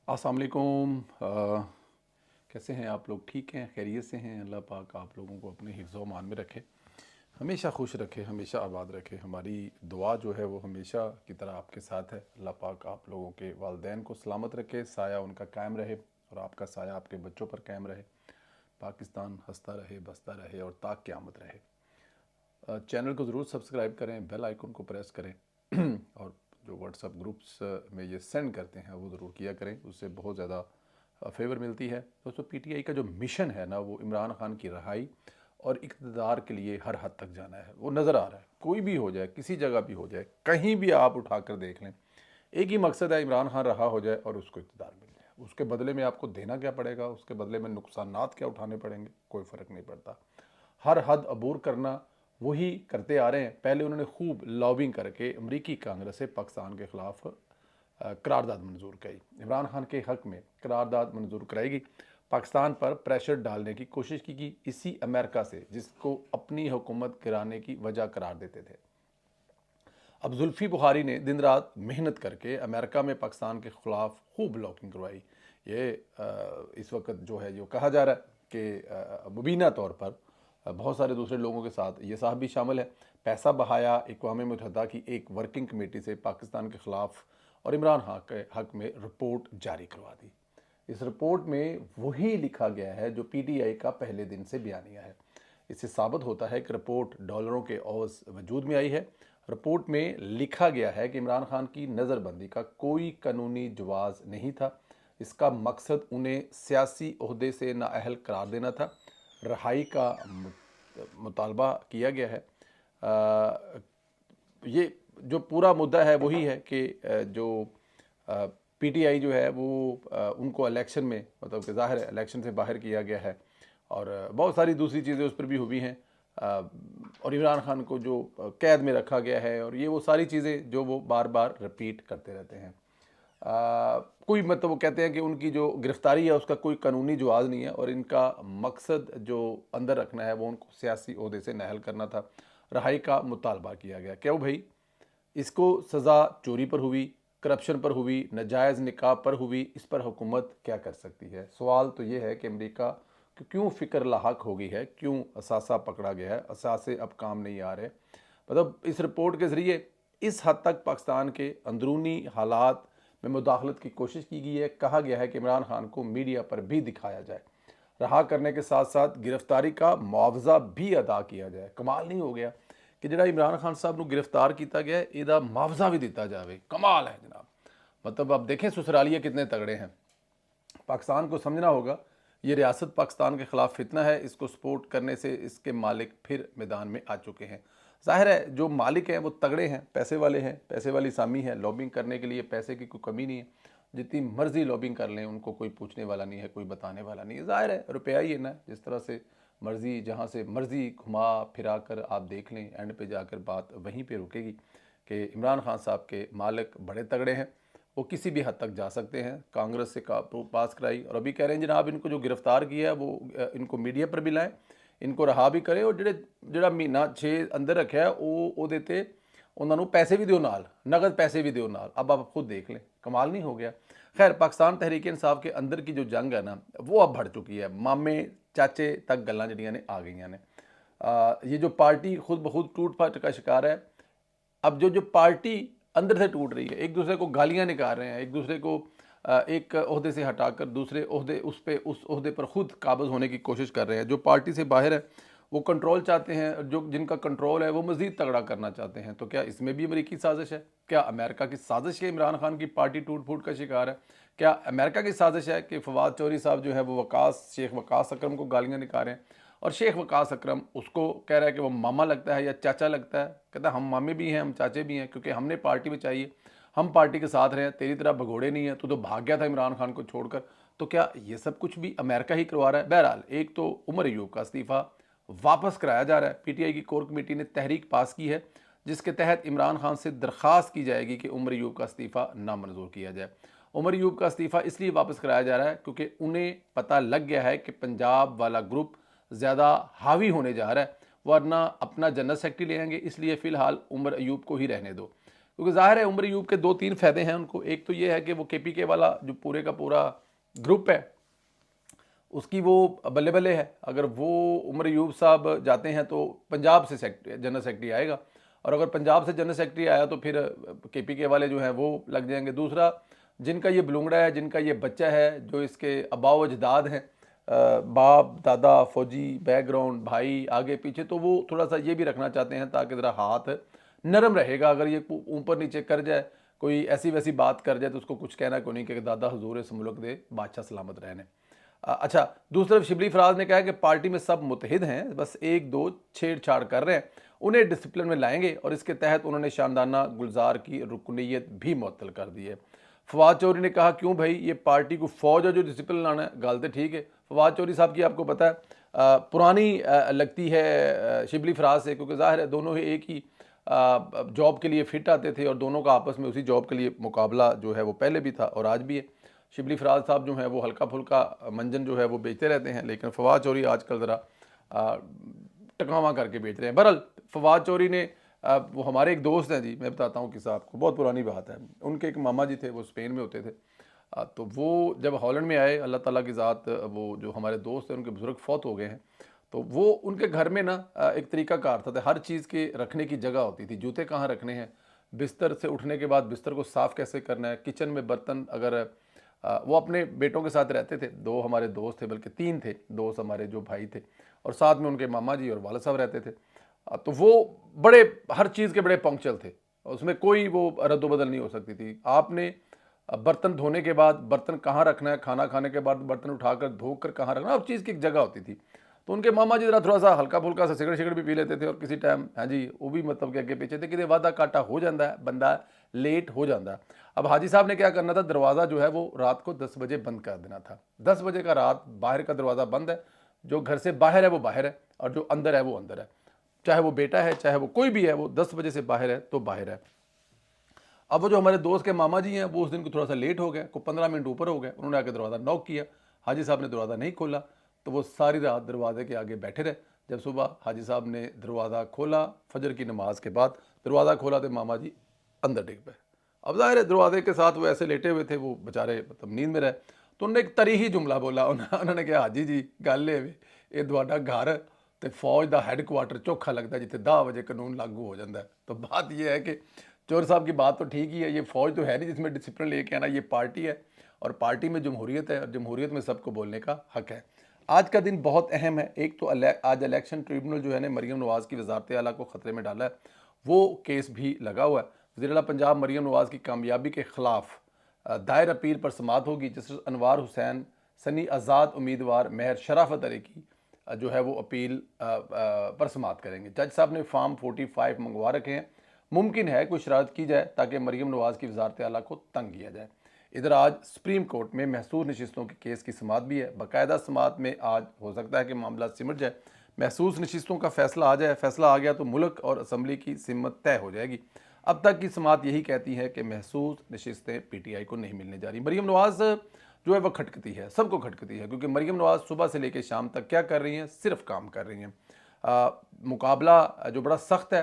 अस्सलाम वालेकुम। कैसे हैं आप लोग? ठीक हैं, खैरियत से हैं? अल्लाह पाक आप लोगों को अपने हिफ्ज़ व मान में रखे, हमेशा खुश रखे, हमेशा आबाद रखे। हमारी दुआ जो है वो हमेशा की तरह आपके साथ है। अल्लाह पाक आप लोगों के वालिदैन को सलामत रखे, साया उनका कायम रहे और आपका साया आपके बच्चों पर कायम रहे। पाकिस्तान हंसता रहे, बसता रहे और ताक क़यामत रहे। चैनल को ज़रूर सब्सक्राइब करें, बेल आइकन को प्रेस करें और जो व्हाट्सअप ग्रुप्स में ये सेंड करते हैं वो ज़रूर किया करें, उससे बहुत ज़्यादा फेवर मिलती है। दोस्तों, पीटीआई का जो मिशन है ना, वो इमरान खान की रहाई और इक़्तिदार के लिए हर हद तक जाना है। वो नज़र आ रहा है, कोई भी हो जाए, किसी जगह भी हो जाए, कहीं भी आप उठा कर देख लें, एक ही मकसद है, इमरान खान रहा हो जाए और उसको इक़्तिदार मिल जाए। उसके बदले में आपको देना क्या पड़ेगा, उसके बदले में नुकसानात क्या उठाने पड़ेंगे, कोई फ़र्क नहीं पड़ता। हर हद अबूर करना वही करते आ रहे हैं। पहले उन्होंने खूब लॉबिंग करके अमरीकी कांग्रेस से पाकिस्तान के ख़िलाफ़ करारदाद मंजूर की। इमरान खान के हक़ में करारदाद मंजूर कराएगी। पाकिस्तान पर प्रेशर डालने की कोशिश की इसी अमेरिका से, जिसको अपनी हुकूमत गिराने की वजह करार देते थे। अब जुल्फ़ी बुखारी ने दिन रात मेहनत करके अमेरिका में पाकिस्तान के ख़िलाफ़ खूब लॉबिंग करवाई। ये इस वक्त जो है जो कहा जा रहा है कि मुबीना तौर पर बहुत सारे दूसरे लोगों के साथ ये साहब भी शामिल है। पैसा बहाया अक़वाम मुत्तहिदा की एक वर्किंग कमेटी से पाकिस्तान के ख़िलाफ़ और इमरान खान के हक़ में रिपोर्ट जारी करवा दी। इस रिपोर्ट में वही लिखा गया है जो पीटीआई का पहले दिन से बयानिया है। इससे साबित होता है कि रिपोर्ट डॉलरों के औज़ वजूद में आई है। रिपोर्ट में लिखा गया है कि इमरान खान की नज़रबंदी का कोई कानूनी जवाज़ नहीं था। इसका मकसद उन्हें सियासी ओहदे से नाअहल करार देना था। रहाई का मुतालबा किया गया है। ये जो पूरा मुद्दा है वही है कि जो पीटीआई जो है वो उनको इलेक्शन में, मतलब कि ज़ाहिर है इलेक्शन से बाहर किया गया है और बहुत सारी दूसरी चीज़ें उस पर भी हुई हैं। और इमरान खान को जो कैद में रखा गया है और ये वो सारी चीज़ें जो वो बार बार रिपीट करते रहते हैं। कोई मतलब वो कहते हैं कि उनकी जो गिरफ्तारी है उसका कोई कानूनी जवाज़ नहीं है और इनका मकसद जो अंदर रखना है वो उनको सियासी ओहदे से नाअहल करना था। रहाई का मुतालबा किया गया। क्यों भाई? इसको सज़ा चोरी पर हुई, करप्शन पर हुई, नाजायज़ निकाह पर हुई, इस पर हुकूमत क्या कर सकती है? सवाल तो ये है कि अमेरिका को क्यों फ़िक्र लाहक हो गई है, क्यों असासा पकड़ा गया है, असासे अब काम नहीं आ रहे। मतलब इस रिपोर्ट के ज़रिए इस हद तक पाकिस्तान के अंदरूनी हालात में मुदाखलत की कोशिश की गई है। कहा गया है कि इमरान खान को मीडिया पर भी दिखाया जाए, रहा करने के साथ साथ गिरफ्तारी का मुआवजा भी अदा किया जाए। कमाल नहीं हो गया कि जरा इमरान खान साहब को गिरफ्तार किया गया, इसका मुआवजा भी दिता जाए? कमाल है जनाब। मतलब अब देखें ससुरालिये कितने तगड़े हैं। पाकिस्तान को समझना होगा ये रियासत पाकिस्तान के ख़िलाफ़ फितना है। इसको सपोर्ट करने से इसके मालिक फिर मैदान में आ चुके हैं। ज़ाहिर है जो मालिक हैं वो तगड़े हैं, पैसे वाले हैं, पैसे वाली सामी है। लॉबिंग करने के लिए पैसे की कोई कमी नहीं है। जितनी मर्जी लॉबिंग कर लें, उनको कोई पूछने वाला नहीं है, कोई बताने वाला नहीं है। ज़ाहिर है रुपया ही है ना, जिस तरह से मर्जी जहाँ से मर्जी घुमा फिरा कर आप देख लें, एंड पे जाकर बात वहीं पे रुकेगी कि इमरान खान साहब के मालिक बड़े तगड़े हैं। वो किसी भी हद तक जा सकते हैं। कांग्रेस से पास कराई और अभी कह रहे हैं जनाब इनको जो गिरफ्तार किया है वो इनको मीडिया पर भी लाएँ, इनको रहा भी करें और ਜਿਹੜਾ ਮਹੀਨਾ 6 अंदर रखा है वो देते उन्होंने पैसे भी दो नाल, नगद पैसे भी दो नाल। अब आप खुद देख लें, कमाल नहीं हो गया? खैर, पाकिस्तान तहरीक इंसाफ के अंदर की जो जंग है ना वो अब बढ़ चुकी है। मामे चाचे तक गल्लां जड़ियां ने आ गई ने। ये जो पार्टी खुद ब खुद टूट फाट का शिकार है। अब जो जो पार्टी अंदर से टूट रही है, एक दूसरे को गालियां निकाल रहे हैं, एक दूसरे को एक ओहदे से हटाकर दूसरे ओहदे उस ओहदे पर खुद काबज़ होने की कोशिश कर रहे हैं। जो पार्टी से बाहर है वो कंट्रोल चाहते हैं, जो जिनका कंट्रोल है वो मज़ीद तगड़ा करना चाहते हैं। तो क्या इसमें भी अमेरिकी साजिश है? क्या अमेरिका की साजिश है इमरान खान की पार्टी टूट फूट का शिकार है? क्या अमेरिका की साजिश है कि फवाद चौधरी साहब जो है वो शेख वकास अकरम को गालियाँ निकाल रहे हैं और शेख वकास अकरम उसको कह रहा है कि वो मामा लगता है या चाचा लगता है? कहता है हम मामे भी हैं, हम चाचे भी हैं, क्योंकि हमने पार्टी में चाहिए, हम पार्टी के साथ रहे हैं, तेरी तरह भगोड़े नहीं है। तो भाग गया था इमरान खान को छोड़कर। तो क्या ये सब कुछ भी अमेरिका ही करवा रहा है? बहरहाल, एक तो उमर अयूब का इस्तीफ़ा वापस कराया जा रहा है। पीटीआई की कोर कमेटी ने तहरीक पास की है जिसके तहत इमरान खान से दरख्वास्त की जाएगी कि उमर अयूब का इस्तीफ़ा नामंजूर किया जाए। उमर अयूब का इस्तीफ़ा इसलिए वापस कराया जा रहा है क्योंकि उन्हें पता लग गया है कि पंजाब वाला ग्रुप ज़्यादा हावी होने जा रहा है, वरना अपना जनरल सेक्रेटरी ले आएंगे। इसलिए फ़िलहाल उमर अयूब को ही रहने दो। क्योंकि ज़ाहिर है उमर अयूब के 2-3 फ़ायदे हैं उनको। एक तो ये है कि वो केपीके वाला जो पूरे का पूरा ग्रुप है उसकी वो बल्ले बल्ले है। अगर वो उमर अयूब साहब जाते हैं तो पंजाब से जनरल सेक्रेटरी आएगा, और अगर पंजाब से जनरल सेक्रेटरी आया तो फिर केपीके वाले जो हैं वो लग जाएंगे। दूसरा, जिनका ये बलूंगड़ा है, जिनका ये बच्चा है, जो इसके अबाव अजदाद हैं, बाप दादा फौजी बैकग्राउंड, भाई आगे पीछे, तो वो थोड़ा सा ये भी रखना चाहते हैं ताकि ज़रा हाथ नरम रहेगा। अगर ये ऊपर नीचे कर जाए, कोई ऐसी वैसी बात कर जाए तो उसको कुछ कहना को नहीं कि दादा हुजूर इस मुल्क दे बादशाह सलामत रहने। अच्छा, दूसरी तरफ शिबली फराज ने कहा कि पार्टी में सब मुतहिद हैं, बस एक दो छेड़छाड़ कर रहे हैं, उन्हें डिसिप्लिन में लाएंगे, और इसके तहत उन्होंने शानदाना गुलजार की रुकनीत भी मुअत्तल कर दी है। फवाद चौधरी ने कहा क्यों भाई, ये पार्टी को फौज है जो डिसिप्लिन लाना है, गल तो ठीक है। फवाद चौधरी साहब की आपको पता है पुरानी लगती है शिबली फराज से, क्योंकि ज़ाहिर है दोनों ही एक ही जॉब के लिए फिट आते थे, और दोनों का आपस में उसी जॉब के लिए मुकाबला जो है वो पहले भी था और आज भी है। शिबली फराज साहब जो हैं वो हल्का फुल्का मंजन जो है वो बेचते रहते हैं, लेकिन फवाद चौधरी आजकल ज़रा टकावा करके बेच रहे हैं। बहरहाल फवाद चौधरी ने वो हमारे एक दोस्त हैं जी, मैं बताता हूँ किस्सा आपको, बहुत पुरानी बात है। उनके एक मामा जी थे, वो स्पेन में होते थे, तो वो जब हॉलैंड में आए, अल्लाह ताला की ज़ात, वो जो हमारे दोस्त हैं उनके बुज़ुर्ग फौत हो गए हैं, तो वो उनके घर में ना एक तरीक़ाकार था, हर चीज़ के रखने की जगह होती थी। जूते कहाँ रखने हैं, बिस्तर से उठने के बाद बिस्तर को साफ़ कैसे करना है, किचन में बर्तन, अगर वो अपने बेटों के साथ रहते थे, 2 हमारे दोस्त थे, बल्कि 3 थे दोस्त हमारे जो भाई थे, और साथ में उनके मामा जी और वालिद साहब रहते थे। तो वो बड़े हर चीज़ के बड़े पंक्चुअल थे, उसमें कोई वो रद्द-बदल नहीं हो सकती थी। आपने बर्तन धोने के बाद बर्तन कहाँ रखना है, खाना खाने के बाद बर्तन उठाकर धोकर कहाँ रखना, हर चीज़ की एक जगह होती थी। तो उनके मामा जी ज़रा थोड़ा-सा हल्का-फुल्का सा सिगरेट भी पी लेते थे, और किसी टाइम, हाँ जी, वो भी मतलब कि आगे-पीछे थे, किते वादा काटा हो जाता है, बंदा लेट हो जाता है। अब हाजी साहब ने क्या करना था, दरवाज़ा जो है वो रात को 10 बजे बंद कर देना था। 10 बजे का रात बाहर का दरवाज़ा बंद है, जो घर से बाहर है वो बाहर है, और जो अंदर है वो अंदर है। चाहे वो बेटा है, चाहे वो कोई भी है, वो 10 बजे से बाहर है तो बाहर है। अब वो जो हमारे दोस्त के मामा जी हैं, वो उस दिन को थोड़ा सा लेट हो गए, को 15 मिनट ऊपर हो गए, उन्होंने आके दरवाज़ा नॉक किया, हाजी साहब ने दरवाज़ा नहीं खोला, तो वो सारी रात दरवाजे के आगे बैठे रहे। जब सुबह हाजी साहब ने दरवाज़ा खोला, फजर की नमाज के बाद दरवाज़ा खोला, तो मामा जी अंदर डिग पे। अब ज़ाहिर है दरवाजे के साथ वो ऐसे लेटे हुए थे, वो बेचारे मतलब नींद में रहे, तो उन्होंने एक तरी ही जुमला बोला, उन्होंने कहा हाजी जी गल ये तुहाडा घर तो फौज का हैडकुआटर चौखा लगता है, जिथे 10 बजे कानून लागू हो जाता है। तो बात यह है कि चोर साहब की बात तो ठीक ही है, ये फौज तो है नहीं जिसमें डिसिप्लिन लेके आना, ये पार्टी है, और पार्टी में जमहूरियत है, और जमहूरियत में सबको बोलने का हक है। आज का दिन बहुत अहम है। एक तो आज इलेक्शन ट्रिब्यूनल जो है ना मरीम नवाज़ की वजारत आला को ख़तरे में डाला है, वो केस भी लगा हुआ है। वज़ीर-ए-आला पंजाब मरीम नवाज़ की कामयाबी के ख़िलाफ़ दायर अपील पर समाअत होगी। जस्टिस अनवार हुसैन सनी आज़ाद उम्मीदवार मेहर शराफत अली की जो है वो अपील पर समाअत करेंगे। जज साहब ने फॉर्म 45 मंगवा रखे हैं, मुमकिन है कोई शरारत की जाए ताकि मरीम नवाज़ की वजारत आला को तंग किया जाए। इधर आज सुप्रीम कोर्ट में महसूस नशिस्तों के केस की समाअत भी है। बाकायदा समाअत में आज हो सकता है कि मामला सिमट जाए, महसूस नशिस्तों का फैसला आ जाए। फैसला आ गया तो मुल्क और असम्बली की सिमत तय हो जाएगी। अब तक की समाअत यही कहती है कि महसूस नशिस्तें PTI को नहीं मिलने जा रही। मरीम नवाज़ जो है वह खटकती है, सबको खटकती है, क्योंकि मरीम नवाज़ सुबह से लेकर शाम तक क्या कर रही हैं, सिर्फ काम कर रही हैं। मुकाबला जो बड़ा सख्त है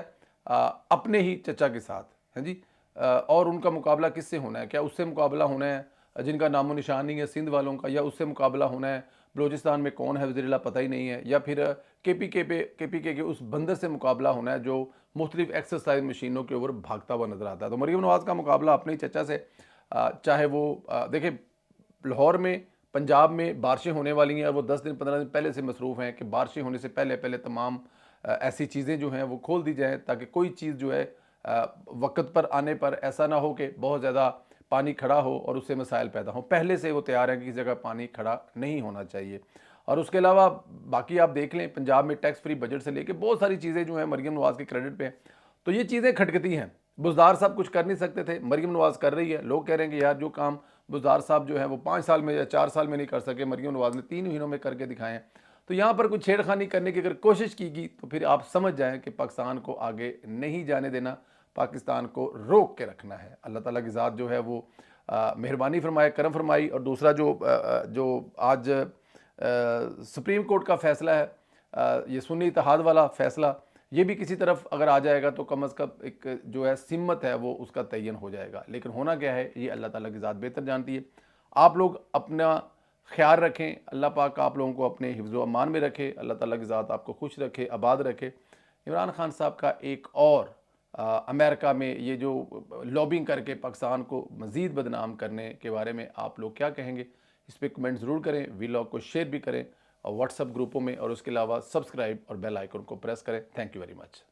अपने ही चचा के साथ है जी, और उनका मुकाबला किससे होना है? क्या उससे मुकाबला होना है जिनका नामो निशान नहीं है सिंध वालों का, या उससे मुकाबला होना है बलूचिस्तान में कौन है वज़ीर-ए-आला पता ही नहीं है, या फिर KPK के उस बंदर से मुकाबला होना है जो मुख्तलिफ एक्सरसाइज मशीनों के ऊपर भागता हुआ नजर आता है। तो मरीम नवाज़ का मुकाबला अपने ही चचा से, चाहे वो देखिए लाहौर में, पंजाब में बारिशें होने वाली हैं, और वो 10 दिन 15 दिन पहले से मसरूफ़ हैं कि बारिशें होने से पहले पहले तमाम ऐसी चीज़ें जो हैं वो खोल दी जाएँ, ताकि कोई चीज़ जो है वक्त पर आने पर ऐसा ना हो कि बहुत ज़्यादा पानी खड़ा हो और उससे मसाइल पैदा हों। पहले से वो तैयार हैं कि किसी जगह पानी खड़ा नहीं होना चाहिए। और उसके अलावा बाकी आप देख लें, पंजाब में टैक्स फ्री बजट से लेके बहुत सारी चीज़ें जो हैं मरीम नवाज़ के क्रेडिट पे हैं। तो ये चीज़ें खटकती हैं। बुज़दार साहब कुछ कर नहीं सकते थे, मरीम नवाज़ कर रही है। लोग कह रहे हैं कि यार जो काम बुज़दार साहब जो है वो 5 साल में या 4 साल में नहीं कर सके, मरीम नवाज़ ने 3 महीनों में करके दिखाए हैं। तो यहाँ पर कुछ छेड़खानी करने की अगर कोशिश की गई तो फिर आप समझ जाएं कि पाकिस्तान को आगे नहीं जाने देना, पाकिस्तान को रोक के रखना है। अल्लाह ताला की ज़ात जो है वो मेहरबानी फरमाए, करम फरमाई। और दूसरा जो आज सुप्रीम कोर्ट का फ़ैसला है, ये सुन्नी इत्तेहाद वाला फ़ैसला, ये भी किसी तरफ अगर आ जाएगा तो कम अज़ कम एक जो है सिम्मत है वो उसका तयन हो जाएगा। लेकिन होना क्या है ये अल्लाह ताला की ज़ात बेहतर जानती है। आप लोग अपना ख़्याल रखें, अल्लाह पाक आप लोगों को अपने हिफ्ज़ व अमान में रखे, अल्लाह ताला की ज़ात आपको खुश रखे, आबाद रखे। इमरान खान साहब का एक और अमेरिका में ये जो लॉबिंग करके पाकिस्तान को मज़ीद बदनाम करने के बारे में आप लोग क्या कहेंगे? इस पे कमेंट ज़रूर करें, वीलॉग को शेयर भी करें और व्हाट्सएप ग्रुपों में, और उसके अलावा सब्सक्राइब और बेल आइकन को प्रेस करें। Thank you very much.